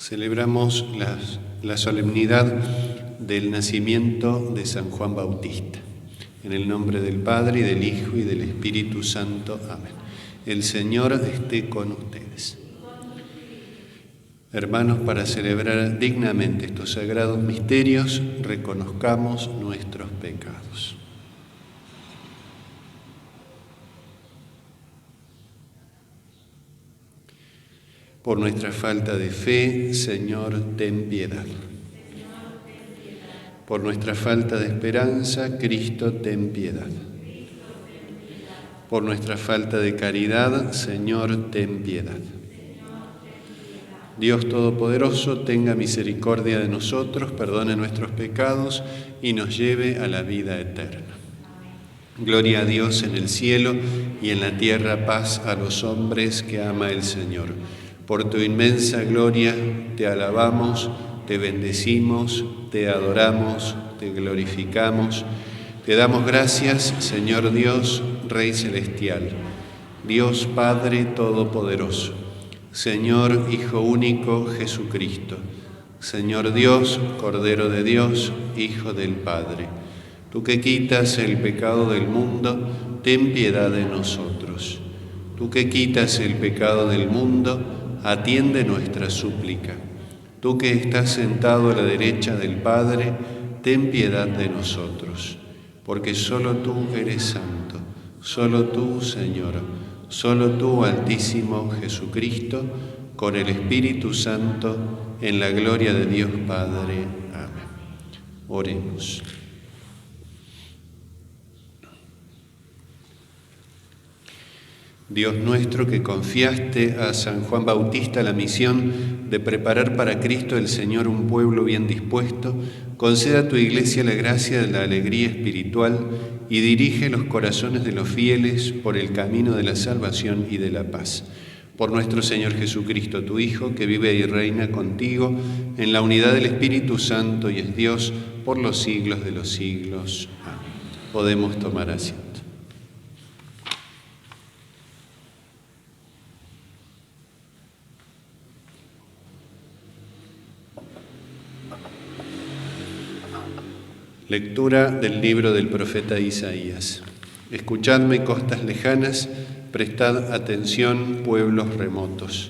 Celebramos la solemnidad del nacimiento de San Juan Bautista. En el nombre del Padre, y del Hijo, y del Espíritu Santo. Amén. El Señor esté con ustedes. Hermanos, para celebrar dignamente estos sagrados misterios, reconozcamos nuestros pecados. Por nuestra falta de fe, Señor, ten piedad. Por nuestra falta de esperanza, Cristo, ten piedad. Por nuestra falta de caridad, Señor, ten piedad. Dios Todopoderoso, tenga misericordia de nosotros, perdone nuestros pecados y nos lleve a la vida eterna. Gloria a Dios en el cielo y en la tierra paz a los hombres que ama el Señor. Por tu inmensa gloria te alabamos, te bendecimos, te adoramos, te glorificamos. Te damos gracias, Señor Dios, Rey Celestial, Dios Padre Todopoderoso, Señor Hijo único Jesucristo, Señor Dios, Cordero de Dios, Hijo del Padre. Tú que quitas el pecado del mundo, ten piedad de nosotros. Tú que quitas el pecado del mundo, atiende nuestra súplica. Tú que estás sentado a la derecha del Padre, ten piedad de nosotros. Porque solo tú eres santo, solo tú, Señor, solo tú, Altísimo Jesucristo, con el Espíritu Santo, en la gloria de Dios Padre. Amén. Oremos. Dios nuestro, que confiaste a San Juan Bautista la misión de preparar para Cristo el Señor un pueblo bien dispuesto, conceda a tu Iglesia la gracia de la alegría espiritual y dirige los corazones de los fieles por el camino de la salvación y de la paz. Por nuestro Señor Jesucristo, tu Hijo, que vive y reina contigo en la unidad del Espíritu Santo y es Dios por los siglos de los siglos. Amén. Podemos tomar asiento. Lectura del libro del profeta Isaías. Escuchadme, costas lejanas, prestad atención, pueblos remotos.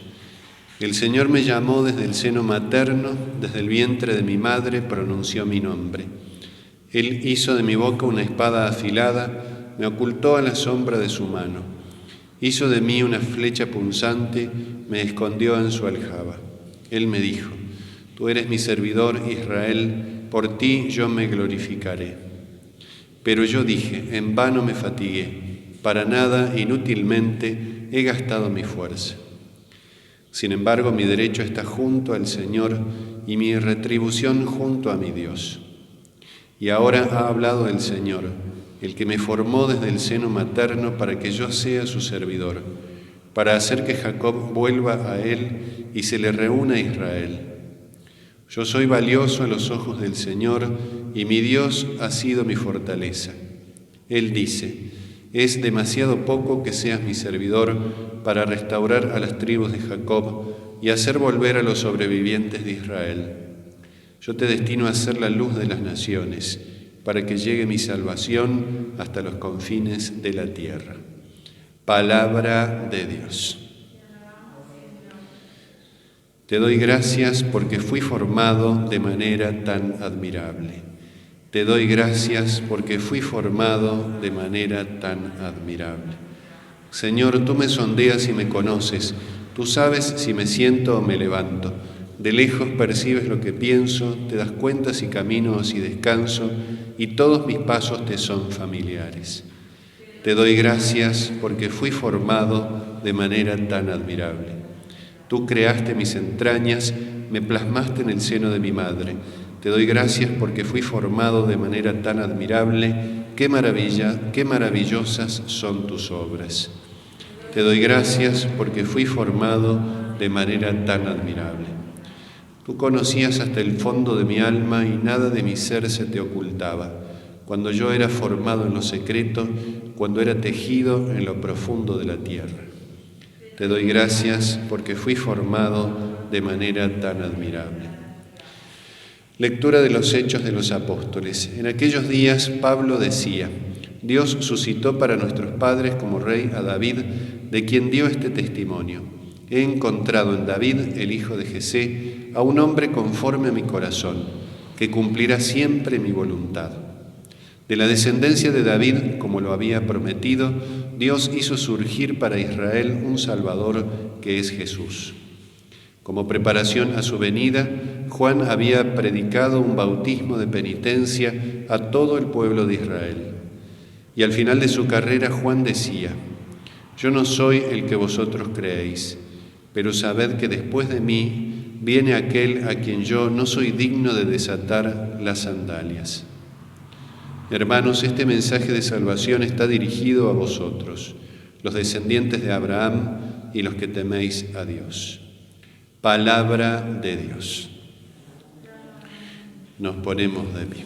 El Señor me llamó desde el seno materno, desde el vientre de mi madre pronunció mi nombre. Él hizo de mi boca una espada afilada, me ocultó a la sombra de su mano. Hizo de mí una flecha punzante, me escondió en su aljaba. Él me dijo: tú eres mi servidor, Israel, por ti yo me glorificaré. Pero yo dije, en vano me fatigué, para nada, inútilmente, he gastado mi fuerza. Sin embargo, mi derecho está junto al Señor y mi retribución junto a mi Dios. Y ahora ha hablado el Señor, el que me formó desde el seno materno para que yo sea su servidor, para hacer que Jacob vuelva a él y se le reúna a Israel. Yo soy valioso a los ojos del Señor y mi Dios ha sido mi fortaleza. Él dice: es demasiado poco que seas mi servidor para restaurar a las tribus de Jacob y hacer volver a los sobrevivientes de Israel. Yo te destino a ser la luz de las naciones, para que llegue mi salvación hasta los confines de la tierra. Palabra de Dios. Te doy gracias porque fui formado de manera tan admirable. Te doy gracias porque fui formado de manera tan admirable. Señor, tú me sondeas y me conoces. Tú sabes si me siento o me levanto. De lejos percibes lo que pienso, te das cuenta si camino o si descanso, y todos mis pasos te son familiares. Te doy gracias porque fui formado de manera tan admirable. Tú creaste mis entrañas, me plasmaste en el seno de mi madre. Te doy gracias porque fui formado de manera tan admirable. ¡Qué maravilla, qué maravillosas son tus obras! Te doy gracias porque fui formado de manera tan admirable. Tú conocías hasta el fondo de mi alma y nada de mi ser se te ocultaba. Cuando yo era formado en lo secreto, cuando era tejido en lo profundo de la tierra. Te doy gracias porque fui formado de manera tan admirable. Lectura de los Hechos de los Apóstoles. En aquellos días Pablo decía: Dios suscitó para nuestros padres como rey a David, de quien dio este testimonio: he encontrado en David, el hijo de Jesé, a un hombre conforme a mi corazón, que cumplirá siempre mi voluntad. De la descendencia de David, como lo había prometido, Dios hizo surgir para Israel un Salvador, que es Jesús. Como preparación a su venida, Juan había predicado un bautismo de penitencia a todo el pueblo de Israel. Y al final de su carrera, Juan decía: yo no soy el que vosotros creéis, pero sabed que después de mí viene aquel a quien yo no soy digno de desatar las sandalias. Hermanos, este mensaje de salvación está dirigido a vosotros, los descendientes de Abraham y los que teméis a Dios. Palabra de Dios. Nos ponemos de pie.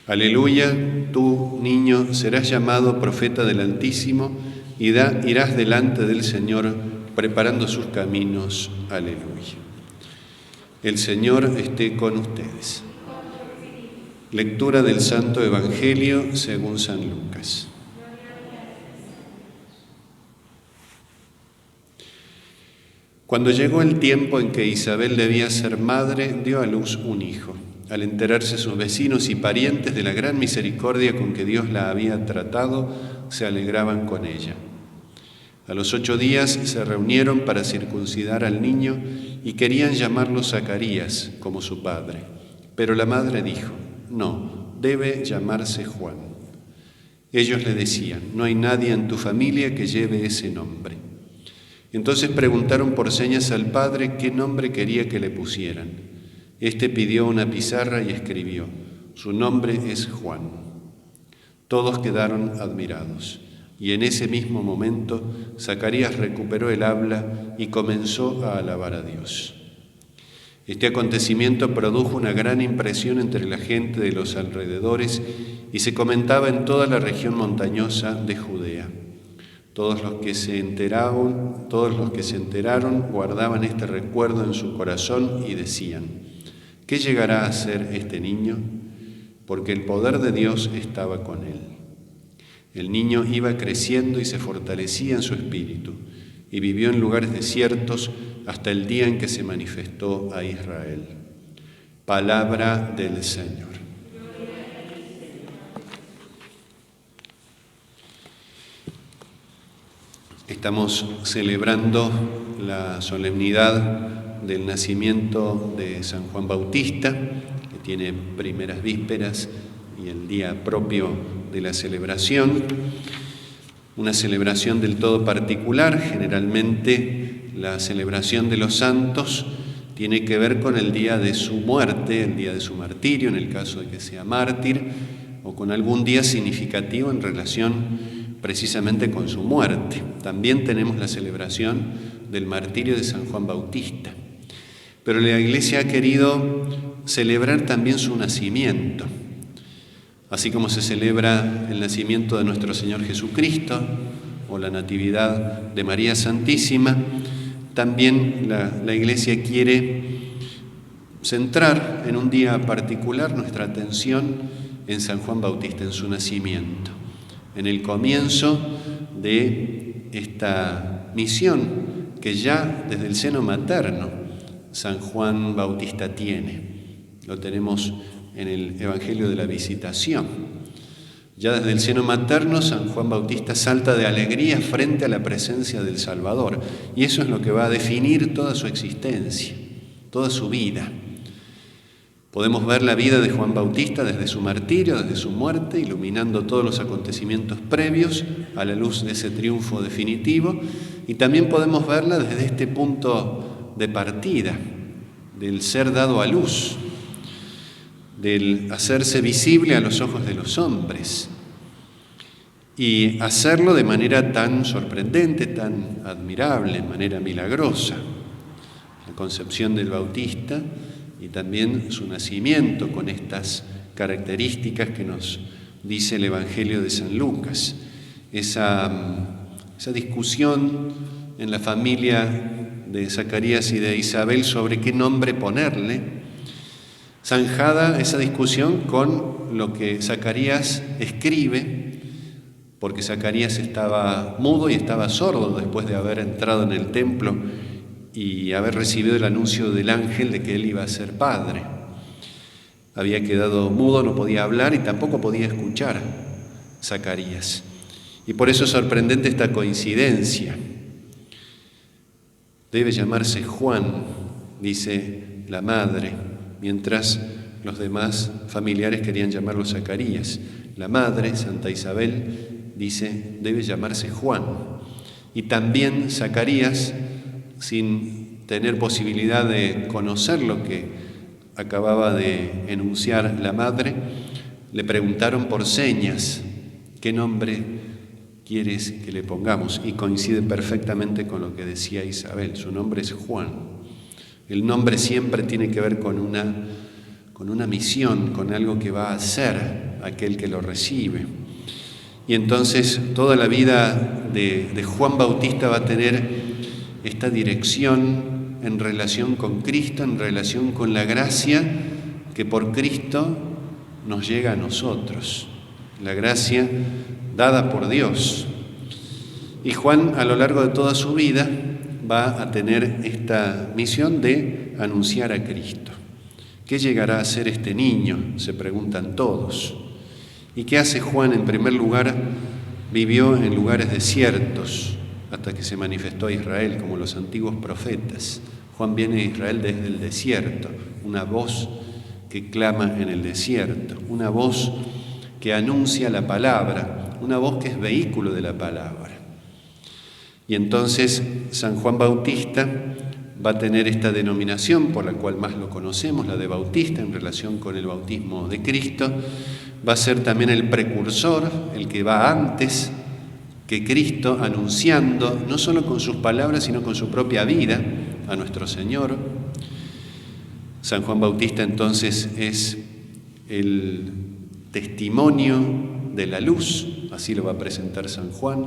Aleluya, tú, niño, serás llamado profeta del Altísimo y irás delante del Señor preparando sus caminos. Aleluya. El Señor esté con ustedes. Lectura del Santo Evangelio según San Lucas. Cuando llegó el tiempo en que Isabel debía ser madre, dio a luz un hijo. Al enterarse sus vecinos y parientes de la gran misericordia con que Dios la había tratado, se alegraban con ella. A los 8 días se reunieron para circuncidar al niño y querían llamarlo Zacarías, como su padre. Pero la madre dijo: no, debe llamarse Juan. Ellos le decían: no hay nadie en tu familia que lleve ese nombre. Entonces preguntaron por señas al padre qué nombre quería que le pusieran. Este pidió una pizarra y escribió: su nombre es Juan. Todos quedaron admirados. Y en ese mismo momento, Zacarías recuperó el habla y comenzó a alabar a Dios. Este acontecimiento produjo una gran impresión entre la gente de los alrededores y se comentaba en toda la región montañosa de Judea. Todos los que se enteraron guardaban este recuerdo en su corazón y decían: ¿qué llegará a ser este niño? Porque el poder de Dios estaba con él. El niño iba creciendo y se fortalecía en su espíritu, y vivió en lugares desiertos hasta el día en que se manifestó a Israel. Palabra del Señor. Estamos celebrando la solemnidad del nacimiento de San Juan Bautista, que tiene primeras vísperas y el día propio de la celebración. Una celebración del todo particular. Generalmente la celebración de los santos tiene que ver con el día de su muerte, el día de su martirio, en el caso de que sea mártir, o con algún día significativo en relación precisamente con su muerte. También tenemos la celebración del martirio de San Juan Bautista. Pero la Iglesia ha querido celebrar también su nacimiento. Así como se celebra el nacimiento de nuestro Señor Jesucristo o la Natividad de María Santísima, también la Iglesia quiere centrar en un día particular nuestra atención en San Juan Bautista, en su nacimiento, en el comienzo de esta misión que ya desde el seno materno San Juan Bautista tiene. Lo tenemos en el Evangelio de la Visitación. Ya desde el seno materno, San Juan Bautista salta de alegría frente a la presencia del Salvador. Y eso es lo que va a definir toda su existencia, toda su vida. Podemos ver la vida de Juan Bautista desde su martirio, desde su muerte, iluminando todos los acontecimientos previos a la luz de ese triunfo definitivo. Y también podemos verla desde este punto de partida, del ser dado a luz, del hacerse visible a los ojos de los hombres y hacerlo de manera tan sorprendente, tan admirable, de manera milagrosa. La concepción del Bautista y también su nacimiento con estas características que nos dice el Evangelio de San Lucas. Esa discusión en la familia de Zacarías y de Isabel sobre qué nombre ponerle, zanjada esa discusión con lo que Zacarías escribe, porque Zacarías estaba mudo y estaba sordo después de haber entrado en el templo y haber recibido el anuncio del ángel de que él iba a ser padre. Había quedado mudo, no podía hablar y tampoco podía escuchar Zacarías. Y por eso es sorprendente esta coincidencia. Debe llamarse Juan, dice la madre, mientras los demás familiares querían llamarlo Zacarías. La madre, Santa Isabel, dice, debe llamarse Juan. Y también Zacarías, sin tener posibilidad de conocer lo que acababa de enunciar la madre, le preguntaron por señas, ¿qué nombre quieres que le pongamos? Y coincide perfectamente con lo que decía Isabel, su nombre es Juan. El nombre siempre tiene que ver con una misión, con algo que va a hacer aquel que lo recibe. Y entonces toda la vida de Juan Bautista va a tener esta dirección en relación con Cristo, en relación con la gracia que por Cristo nos llega a nosotros, la gracia dada por Dios. Y Juan, a lo largo de toda su vida, va a tener esta misión de anunciar a Cristo. ¿Qué llegará a ser este niño?, se preguntan todos. ¿Y qué hace Juan? En primer lugar, vivió en lugares desiertos hasta que se manifestó a Israel, como los antiguos profetas. Juan viene de Israel desde el desierto, una voz que clama en el desierto, una voz que anuncia la palabra, una voz que es vehículo de la palabra. Y entonces San Juan Bautista va a tener esta denominación por la cual más lo conocemos, la de Bautista, en relación con el bautismo de Cristo. Va a ser también el precursor, el que va antes que Cristo, anunciando, no solo con sus palabras, sino con su propia vida, a nuestro Señor. San Juan Bautista entonces es el testimonio de la luz, así lo va a presentar San Juan,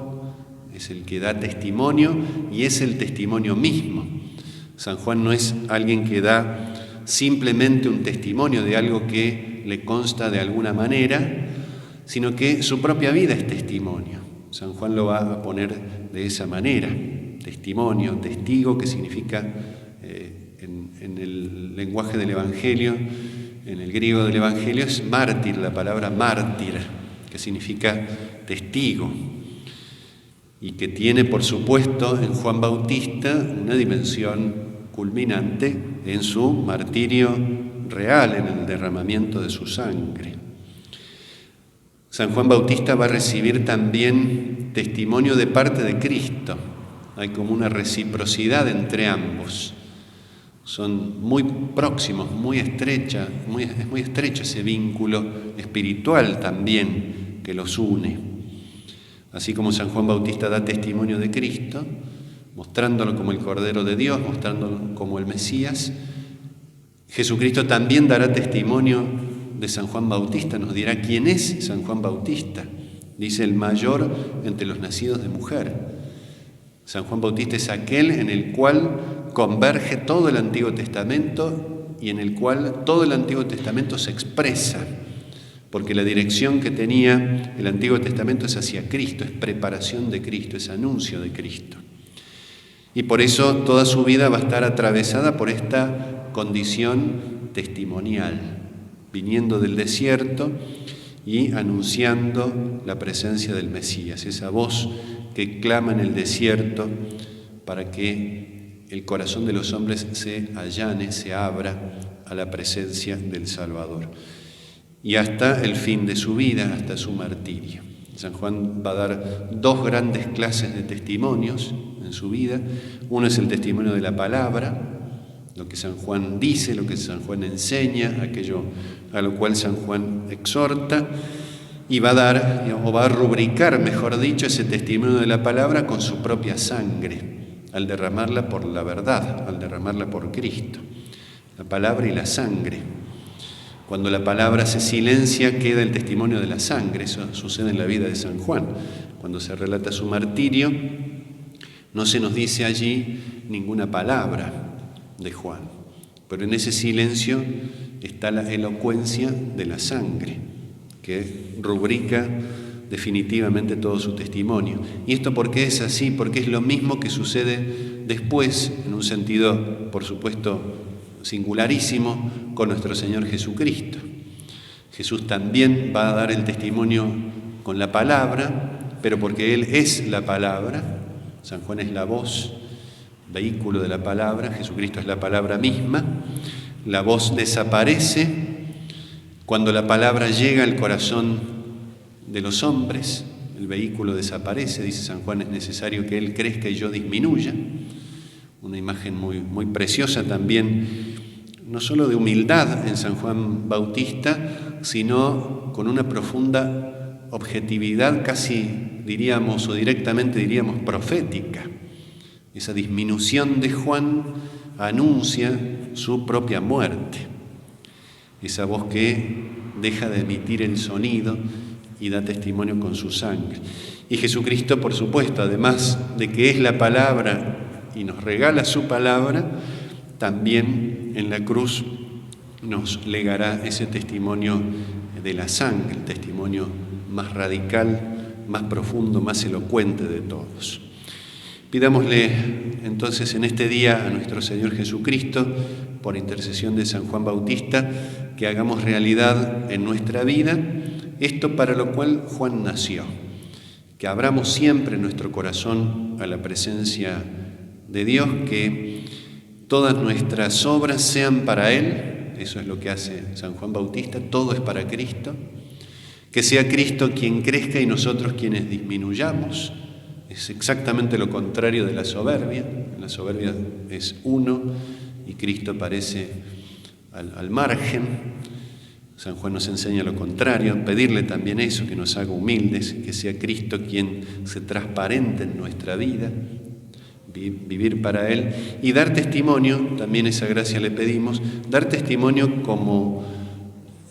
es el que da testimonio y es el testimonio mismo. San Juan no es alguien que da simplemente un testimonio de algo que le consta de alguna manera, sino que su propia vida es testimonio. San Juan lo va a poner de esa manera, testimonio, testigo, que significa en el lenguaje del Evangelio, en el griego del Evangelio es mártir, la palabra mártir, que significa testigo, y que tiene, por supuesto, en Juan Bautista una dimensión culminante en su martirio real, en el derramamiento de su sangre. San Juan Bautista va a recibir también testimonio de parte de Cristo. Hay como una reciprocidad entre ambos. Son muy próximos, es muy estrecho ese vínculo espiritual también que los une. Así como San Juan Bautista da testimonio de Cristo, mostrándolo como el Cordero de Dios, mostrándolo como el Mesías, Jesucristo también dará testimonio de San Juan Bautista, nos dirá quién es San Juan Bautista. Dice, el mayor entre los nacidos de mujer. San Juan Bautista es aquel en el cual converge todo el Antiguo Testamento y en el cual todo el Antiguo Testamento se expresa, porque la dirección que tenía el Antiguo Testamento es hacia Cristo, es preparación de Cristo, es anuncio de Cristo. Y por eso toda su vida va a estar atravesada por esta condición testimonial, viniendo del desierto y anunciando la presencia del Mesías, esa voz que clama en el desierto para que el corazón de los hombres se allane, se abra a la presencia del Salvador. Y hasta el fin de su vida, hasta su martirio. San Juan va a dar dos grandes clases de testimonios en su vida. Uno es el testimonio de la palabra, lo que San Juan dice, lo que San Juan enseña, aquello a lo cual San Juan exhorta, y va a dar, o va a rubricar, mejor dicho, ese testimonio de la palabra con su propia sangre, al derramarla por la verdad, al derramarla por Cristo. La palabra y la sangre. Cuando la palabra se silencia, queda el testimonio de la sangre. Eso sucede en la vida de San Juan. Cuando se relata su martirio, No se nos dice allí ninguna palabra de Juan, pero en ese silencio está la elocuencia de la sangre, que rubrica definitivamente todo su testimonio. ¿Y esto por qué es así? Porque es lo mismo que sucede después, en un sentido, por supuesto, singularísimo, con nuestro Señor Jesucristo. Jesús también va a dar el testimonio con la palabra, pero porque Él es la palabra. San Juan es la voz, vehículo de la palabra, Jesucristo es la palabra misma. La voz desaparece cuando la palabra llega al corazón de los hombres, el vehículo desaparece, dice San Juan, es necesario que Él crezca y yo disminuya. Una imagen muy preciosa también, no solo de humildad en San Juan Bautista, sino con una profunda objetividad, casi diríamos, o directamente diríamos, profética. Esa disminución de Juan anuncia su propia muerte. Esa voz que deja de emitir el sonido y da testimonio con su sangre. Y Jesucristo, por supuesto, además de que es la palabra y nos regala su palabra, también en la cruz nos legará ese testimonio de la sangre, el testimonio más radical, más profundo, más elocuente de todos. Pidámosle entonces en este día a nuestro Señor Jesucristo, por intercesión de San Juan Bautista, que hagamos realidad en nuestra vida esto para lo cual Juan nació, que abramos siempre nuestro corazón a la presencia de Dios, que todas nuestras obras sean para Él, eso es lo que hace San Juan Bautista, todo es para Cristo, que sea Cristo quien crezca y nosotros quienes disminuyamos. Es exactamente lo contrario de la soberbia. La soberbia es uno y Cristo parece al margen. San Juan nos enseña lo contrario, pedirle también eso, que nos haga humildes, que sea Cristo quien se transparente en nuestra vida, vivir para Él y dar testimonio, también esa gracia le pedimos, dar testimonio como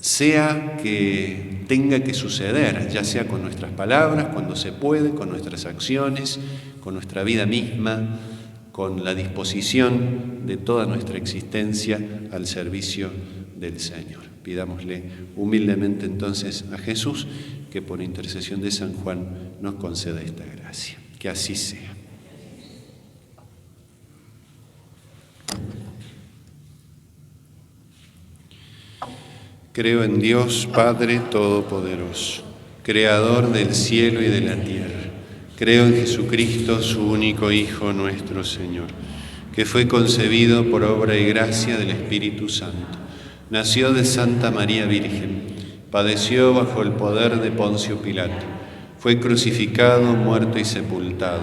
sea que tenga que suceder, ya sea con nuestras palabras, cuando se puede, con nuestras acciones, con nuestra vida misma, con la disposición de toda nuestra existencia al servicio del Señor. Pidámosle humildemente entonces a Jesús que por intercesión de San Juan nos conceda esta gracia. Que así sea. Creo en Dios, Padre Todopoderoso, Creador del cielo y de la tierra. Creo en Jesucristo, su único Hijo, nuestro Señor, que fue concebido por obra y gracia del Espíritu Santo. Nació de Santa María Virgen, padeció bajo el poder de Poncio Pilato, fue crucificado, muerto y sepultado,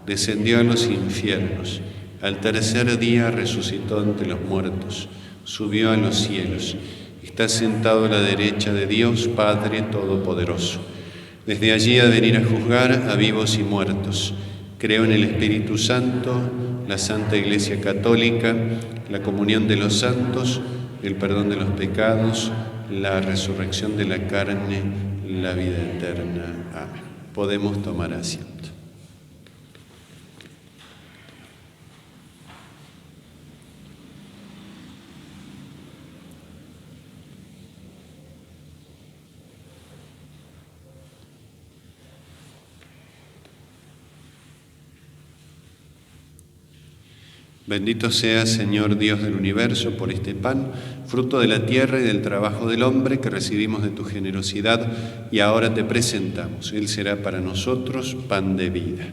descendió a los infiernos, al tercer día resucitó entre los muertos, subió a los cielos, está sentado a la derecha de Dios Padre Todopoderoso. Desde allí ha de venir a juzgar a vivos y muertos. Creo en el Espíritu Santo, la Santa Iglesia Católica, la comunión de los santos, el perdón de los pecados, la resurrección de la carne, la vida eterna. Amén. Podemos tomar asiento. Bendito seas, Señor Dios del universo, por este pan, fruto de la tierra y del trabajo del hombre que recibimos de tu generosidad y ahora te presentamos. Él será para nosotros pan de vida.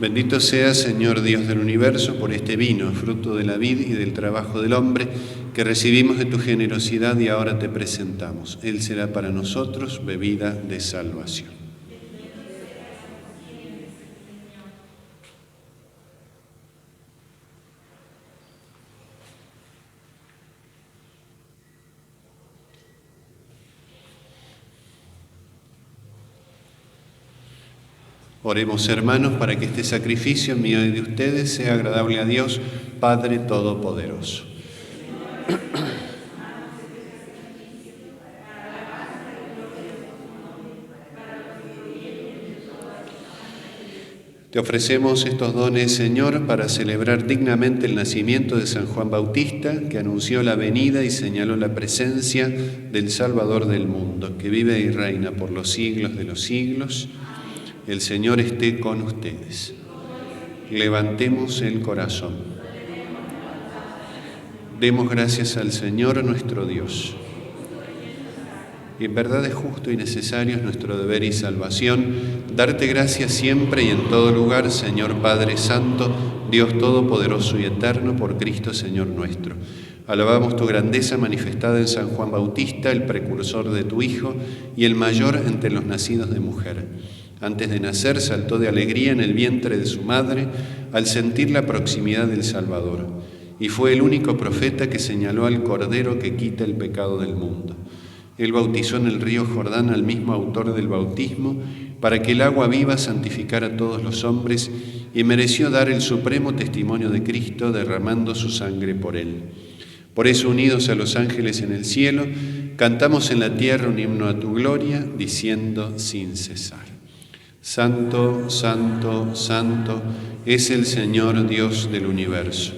Bendito seas, Señor Dios del universo, por este vino, fruto de la vid y del trabajo del hombre, que recibimos de tu generosidad y ahora te presentamos. Él será para nosotros bebida de salvación. Oremos, hermanos, para que este sacrificio mío y de ustedes sea agradable a Dios, Padre Todopoderoso. Te ofrecemos estos dones, Señor, para celebrar dignamente el nacimiento de San Juan Bautista, que anunció la venida y señaló la presencia del Salvador del mundo, que vive y reina por los siglos de los siglos. El Señor esté con ustedes. Levantemos el corazón. Demos gracias al Señor nuestro Dios. En verdad es justo y necesario, es nuestro deber y salvación, darte gracias siempre y en todo lugar, Señor Padre Santo, Dios Todopoderoso y Eterno, por Cristo Señor nuestro. Alabamos tu grandeza manifestada en San Juan Bautista, el precursor de tu Hijo y el mayor entre los nacidos de mujer. Antes de nacer saltó de alegría en el vientre de su madre al sentir la proximidad del Salvador, y fue el único profeta que señaló al Cordero que quita el pecado del mundo. Él bautizó en el río Jordán al mismo autor del bautismo para que el agua viva santificara a todos los hombres, y mereció dar el supremo testimonio de Cristo derramando su sangre por él. Por eso, unidos a los ángeles en el cielo, cantamos en la tierra un himno a tu gloria, diciendo sin cesar: Santo, santo, santo es el Señor Dios del universo.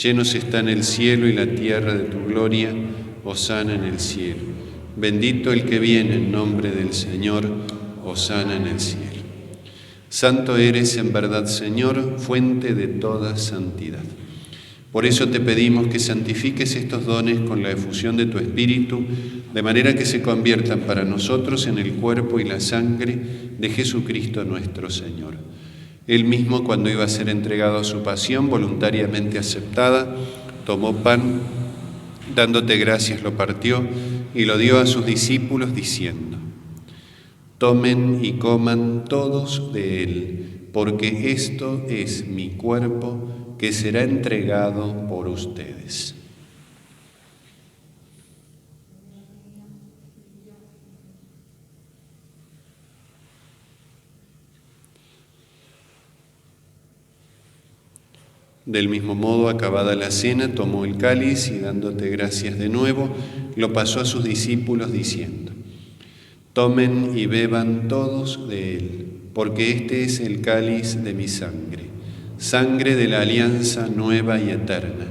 Llenos están el cielo y la tierra de tu gloria. Hosana en el cielo. Bendito el que viene en nombre del Señor, hosana en el cielo. Santo eres en verdad, Señor, fuente de toda santidad. Por eso te pedimos que santifiques estos dones con la efusión de tu Espíritu, de manera que se conviertan para nosotros en el cuerpo y la sangre de Jesucristo nuestro Señor. Él mismo, cuando iba a ser entregado a su pasión voluntariamente aceptada, tomó pan, dándote gracias lo partió y lo dio a sus discípulos diciendo: Tomen y coman todos de él, porque esto es mi cuerpo que será entregado por ustedes. Del mismo modo, acabada la cena, tomó el cáliz y, dándote gracias de nuevo, lo pasó a sus discípulos diciendo: Tomen y beban todos de él, porque este es el cáliz de mi sangre, sangre de la alianza nueva y eterna,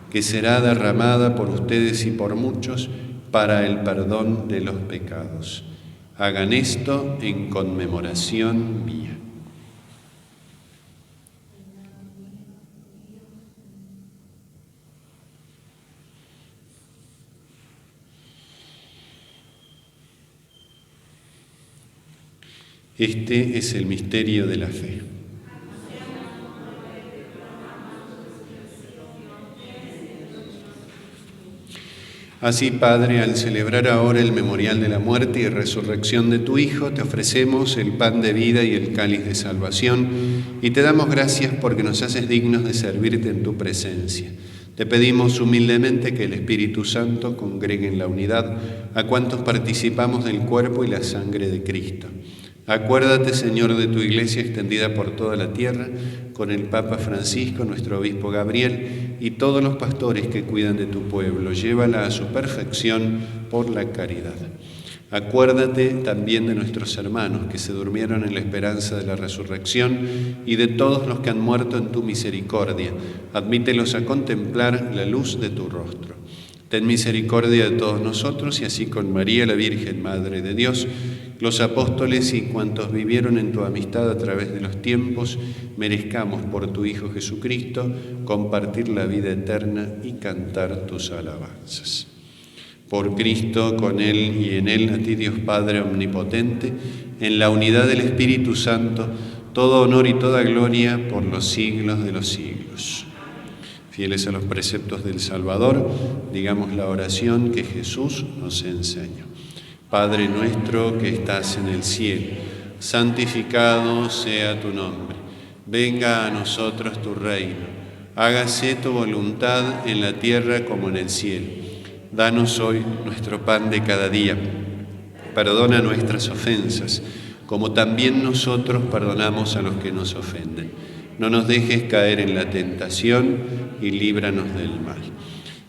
que será derramada por ustedes y por muchos para el perdón de los pecados. Hagan esto en conmemoración mía. Este es el misterio de la fe. Así, Padre, al celebrar ahora el memorial de la muerte y resurrección de tu Hijo, te ofrecemos el pan de vida y el cáliz de salvación, y te damos gracias porque nos haces dignos de servirte en tu presencia. Te pedimos humildemente que el Espíritu Santo congregue en la unidad a cuantos participamos del cuerpo y la sangre de Cristo. Acuérdate, Señor, de tu Iglesia extendida por toda la tierra, con el Papa Francisco, nuestro obispo Gabriel, y todos los pastores que cuidan de tu pueblo. Llévala a su perfección por la caridad. Acuérdate también de nuestros hermanos que se durmieron en la esperanza de la resurrección y de todos los que han muerto en tu misericordia. Admítelos a contemplar la luz de tu rostro. Ten misericordia de todos nosotros y así con María, la Virgen Madre de Dios, los apóstoles y cuantos vivieron en tu amistad a través de los tiempos, merezcamos por tu Hijo Jesucristo compartir la vida eterna y cantar tus alabanzas. Por Cristo, con Él y en Él, a ti Dios Padre Omnipotente, en la unidad del Espíritu Santo, todo honor y toda gloria por los siglos de los siglos. Fieles a los preceptos del Salvador, digamos la oración que Jesús nos enseñó. Padre nuestro que estás en el cielo, santificado sea tu nombre. Venga a nosotros tu reino. Hágase tu voluntad en la tierra como en el cielo. Danos hoy nuestro pan de cada día. Perdona nuestras ofensas, como también nosotros perdonamos a los que nos ofenden. No nos dejes caer en la tentación y líbranos del mal.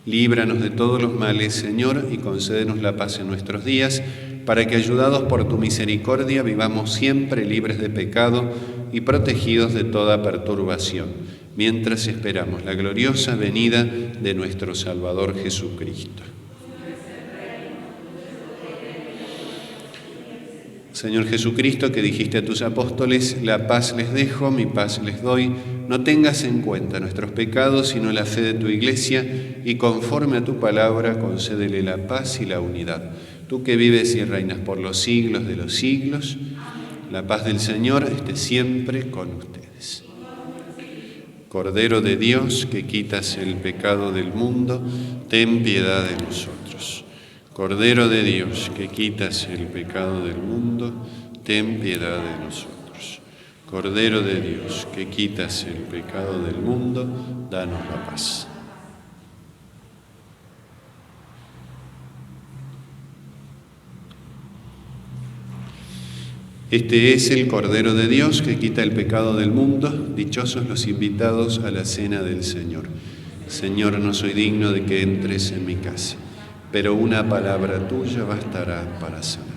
Líbranos de todos los males, Señor, y concédenos la paz en nuestros días, para que, ayudados por tu misericordia, vivamos siempre libres de pecado y protegidos de toda perturbación, mientras esperamos la gloriosa venida de nuestro Salvador Jesucristo. Señor Jesucristo, que dijiste a tus apóstoles, la paz les dejo, mi paz les doy, no tengas en cuenta nuestros pecados, sino la fe de tu Iglesia, y conforme a tu palabra, concédele la paz y la unidad. Tú que vives y reinas por los siglos de los siglos, la paz del Señor esté siempre con ustedes. Cordero de Dios, que quitas el pecado del mundo, ten piedad de nosotros. Cordero de Dios, que quitas el pecado del mundo, ten piedad de nosotros. Cordero de Dios, que quitas el pecado del mundo, danos la paz. Este es el Cordero de Dios que quita el pecado del mundo. Dichosos los invitados a la cena del Señor. Señor, no soy digno de que entres en mi casa, pero una palabra tuya bastará para sanar.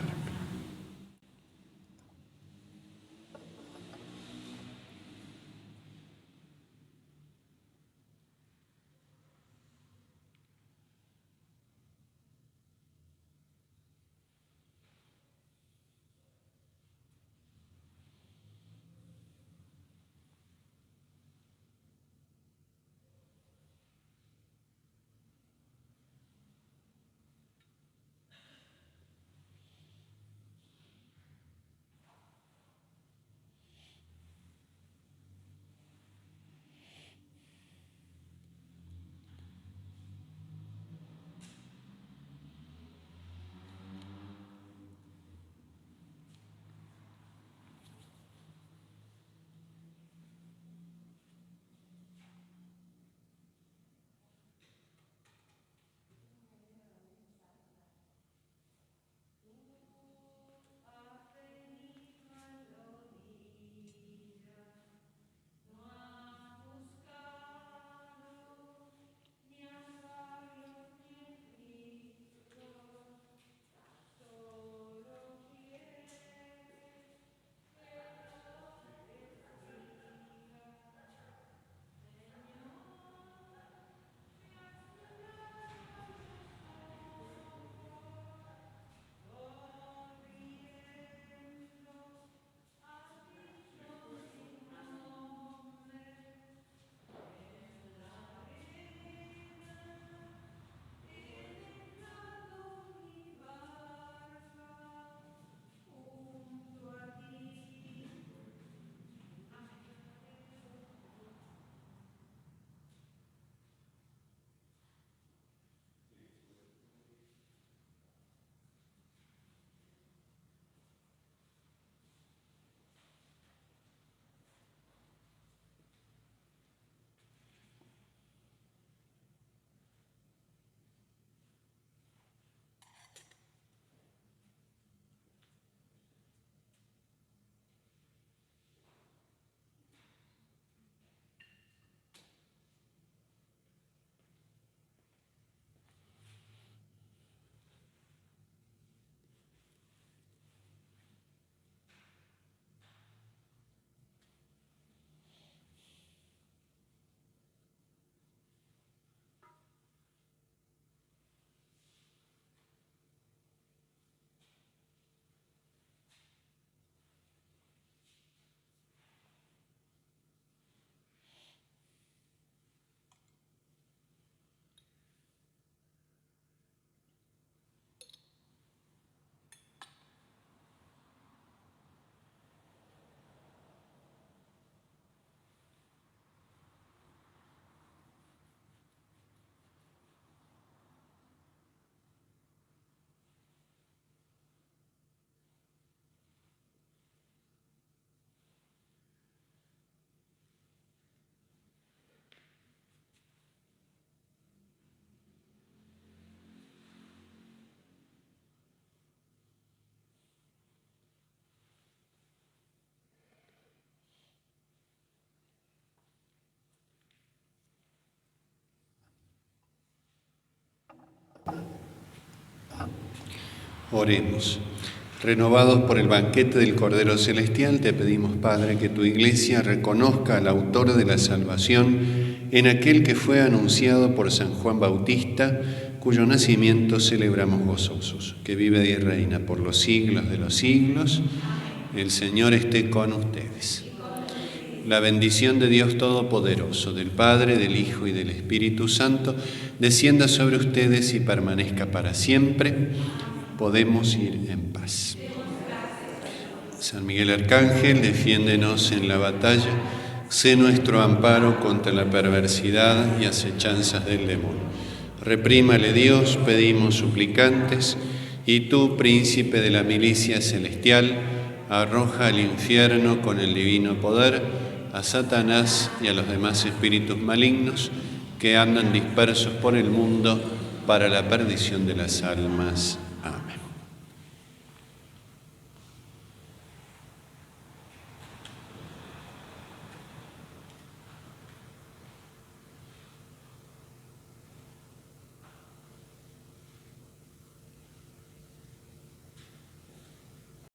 Oremos. Renovados por el banquete del Cordero Celestial, te pedimos, Padre, que tu Iglesia reconozca al autor de la salvación en aquel que fue anunciado por San Juan Bautista, cuyo nacimiento celebramos gozosos, que vive y reina por los siglos de los siglos. El Señor esté con ustedes. La bendición de Dios Todopoderoso, del Padre, del Hijo y del Espíritu Santo, descienda sobre ustedes y permanezca para siempre. Podemos ir en paz. San Miguel Arcángel, defiéndenos en la batalla, sé nuestro amparo contra la perversidad y acechanzas del demonio. Reprímale Dios, pedimos suplicantes, y tú, príncipe de la milicia celestial, arroja al infierno con el divino poder a Satanás y a los demás espíritus malignos que andan dispersos por el mundo para la perdición de las almas. Amén.